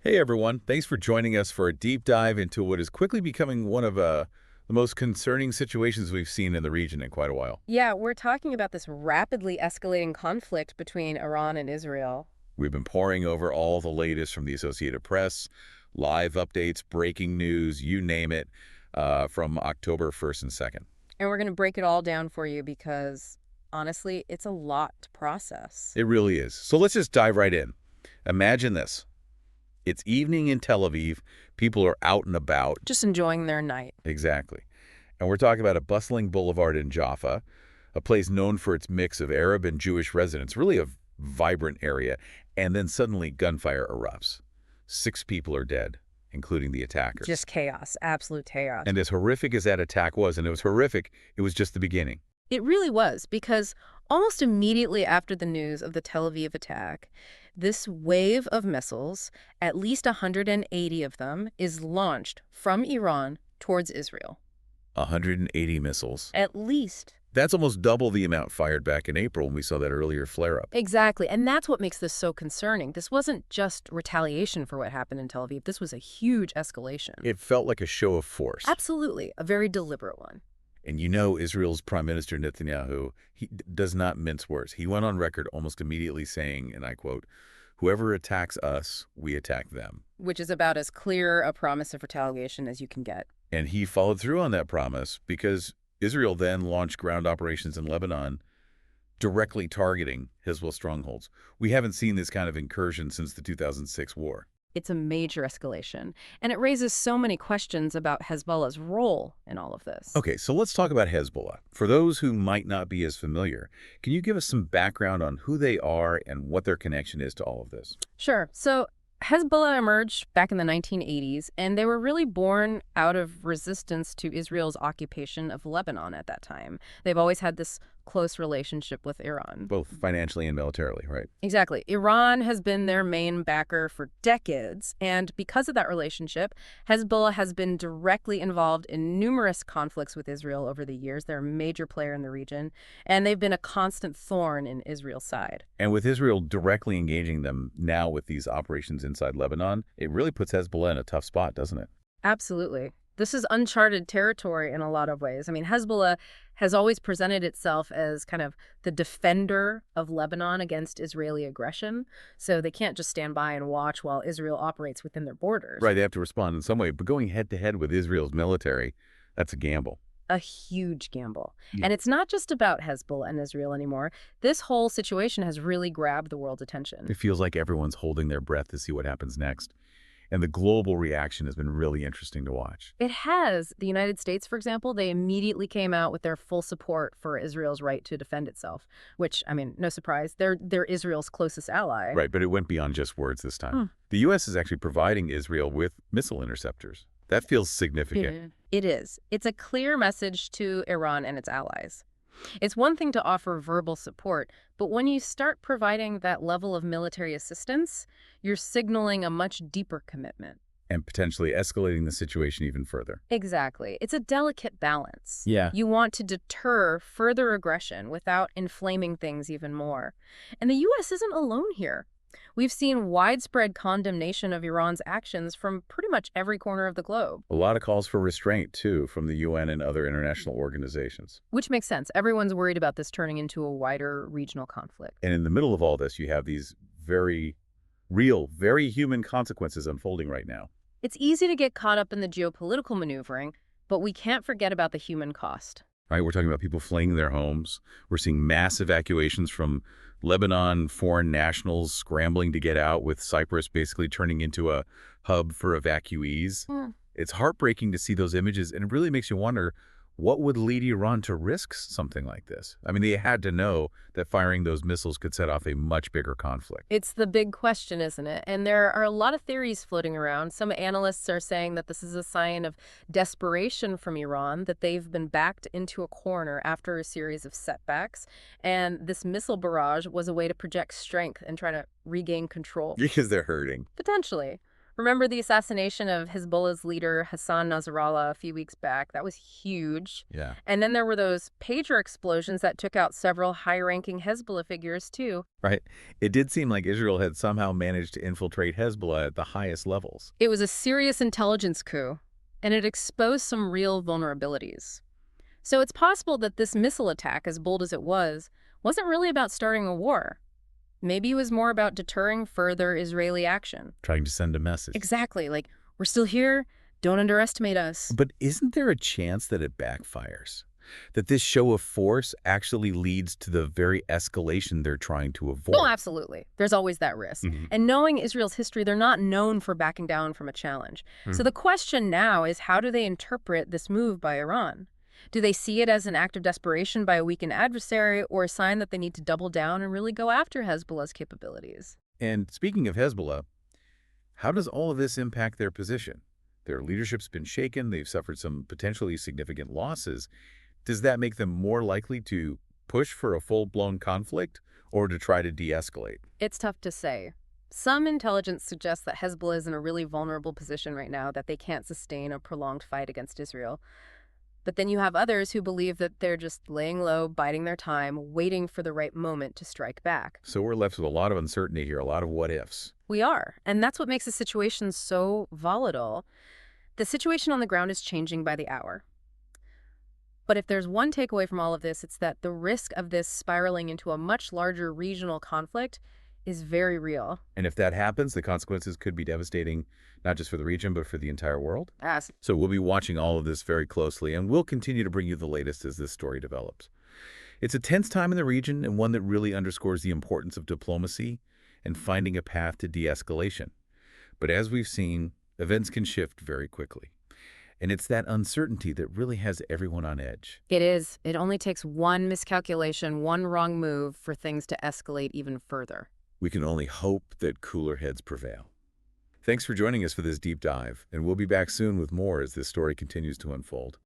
Hey everyone, thanks for joining us for a deep dive into what is quickly becoming one of the most concerning situations we've seen in the region in quite a while. Yeah, we're talking about this rapidly escalating conflict between Iran and Israel. We've been poring over all the latest from the Associated Press, live updates, breaking news, you name it, from October 1st and 2nd. And we're going to break it all down for you because, honestly, it's a lot to process. It really is. So let's just dive right in. Imagine this. It's evening in Tel Aviv. People are out and about. Just enjoying their night. Exactly. And we're talking about a bustling boulevard in Jaffa, a place known for its mix of Arab and Jewish residents, really a vibrant area. And then suddenly gunfire erupts. 6 people are dead, including the attackers. Just chaos, absolute chaos. And as horrific as that attack was, and it was horrific, it was just the beginning. It really was, because almost immediately after the news of the Tel Aviv attack, this wave of missiles, at least 180 of them, is launched from Iran towards Israel. 180 missiles. At least. That's almost double the amount fired back in April when we saw that earlier flare-up. Exactly. And that's what makes this so concerning. This wasn't just retaliation for what happened in Tel Aviv. This was a huge escalation. It felt like a show of force. Absolutely. A very deliberate one. And you know Israel's Prime Minister Netanyahu, he does not mince words. He went on record almost immediately saying, and I quote, "Whoever attacks us, we attack them." Which is about as clear a promise of retaliation as you can get. And he followed through on that promise because Israel then launched ground operations in Lebanon directly targeting Hezbollah strongholds. We haven't seen this kind of incursion since the 2006 war. It's a major escalation. And it raises so many questions about Hezbollah's role in all of this. Okay, so let's talk about Hezbollah. For those who might not be as familiar, can you give us some background on who they are and what their connection is to all of this? Sure. So Hezbollah emerged back in the 1980s, and they were really born out of resistance to Israel's occupation of Lebanon at that time. They've always had this close relationship with Iran. Both financially and militarily, right? Exactly. Iran has been their main backer for decades, and because of that relationship, Hezbollah has been directly involved in numerous conflicts with Israel over the years. They're a major player in the region, and they've been a constant thorn in Israel's side. And with Israel directly engaging them now with these operations inside Lebanon, it really puts Hezbollah in a tough spot, doesn't it? Absolutely. This is uncharted territory in a lot of ways. I mean, Hezbollah has always presented itself as kind of the defender of Lebanon against Israeli aggression. So they can't just stand by and watch while Israel operates within their borders. Right, they have to respond in some way. But going head-to-head with Israel's military, that's a gamble. A huge gamble. Yeah. And it's not just about Hezbollah and Israel anymore. This whole situation has really grabbed the world's attention. It feels like everyone's holding their breath to see what happens next. And the global reaction has been really interesting to watch. It has. The United States, for example, they immediately came out with their full support for Israel's right to defend itself, which, I mean, no surprise, they're Israel's closest ally. Right, but it went beyond just words this time. Hmm. The U.S. is actually providing Israel with missile interceptors. That feels significant. Yeah. It is. It's a clear message to Iran and its allies. It's one thing to offer verbal support, but when you start providing that level of military assistance, you're signaling a much deeper commitment. And potentially escalating the situation even further. Exactly. It's a delicate balance. Yeah. You want to deter further aggression without inflaming things even more. And the U.S. isn't alone here. We've seen widespread condemnation of Iran's actions from pretty much every corner of the globe. A lot of calls for restraint, too, from the UN and other international organizations. Which makes sense. Everyone's worried about this turning into a wider regional conflict. And in the middle of all this, you have these very real, very human consequences unfolding right now. It's easy to get caught up in the geopolitical maneuvering, but we can't forget about the human cost. Right? We're talking about people fleeing their homes. We're seeing mass evacuations from Lebanon, foreign nationals scrambling to get out, with Cyprus basically turning into a hub for evacuees. It's heartbreaking to see those images, and it really makes you wonder, what would lead Iran to risk something like this? I mean, they had to know that firing those missiles could set off a much bigger conflict. It's the big question, isn't it? And there are a lot of theories floating around. Some analysts are saying that this is a sign of desperation from Iran, that they've been backed into a corner after a series of setbacks. And this missile barrage was a way to project strength and try to regain control. Because they're hurting. Potentially. Remember the assassination of Hezbollah's leader Hassan Nasrallah a few weeks back? That was huge. Yeah. And then there were those pager explosions that took out several high-ranking Hezbollah figures, too. Right. It did seem like Israel had somehow managed to infiltrate Hezbollah at the highest levels. It was a serious intelligence coup, and it exposed some real vulnerabilities. So it's possible that this missile attack, as bold as it was, wasn't really about starting a war. Maybe it was more about deterring further Israeli action. Trying to send a message. Exactly, like, we're still here, don't underestimate us. But isn't there a chance that it backfires? That this show of force actually leads to the very escalation they're trying to avoid? Oh, absolutely. There's always that risk. And knowing Israel's history, they're not known for backing down from a challenge. So the question now is, how do they interpret this move by Iran? Do they see it as an act of desperation by a weakened adversary, or a sign that they need to double down and really go after Hezbollah's capabilities? And speaking of Hezbollah, how does all of this impact their position? Their leadership's been shaken. They've suffered some potentially significant losses. Does that make them more likely to push for a full-blown conflict or to try to de-escalate? It's tough to say. Some intelligence suggests that Hezbollah is in a really vulnerable position right now, that they can't sustain a prolonged fight against Israel. But then you have others who believe that they're just laying low, biding their time, waiting for the right moment to strike back. So we're left with a lot of uncertainty here, a lot of what-ifs. We are, and that's what makes the situation so volatile. The situation on the ground is changing by the hour. But if there's one takeaway from all of this, it's that the risk of this spiraling into a much larger regional conflict is very real. And if that happens, the consequences could be devastating, not just for the region, but for the entire world. As So we'll be watching all of this very closely, and we'll continue to bring you the latest as this story develops. It's a tense time in the region, and one that really underscores the importance of diplomacy and finding a path to de-escalation. But as we've seen, events can shift very quickly. And it's that uncertainty that really has everyone on edge. it is, it only takes one miscalculation, one wrong move for things to escalate even further. We can only hope that cooler heads prevail. Thanks for joining us for this deep dive, and we'll be back soon with more as this story continues to unfold.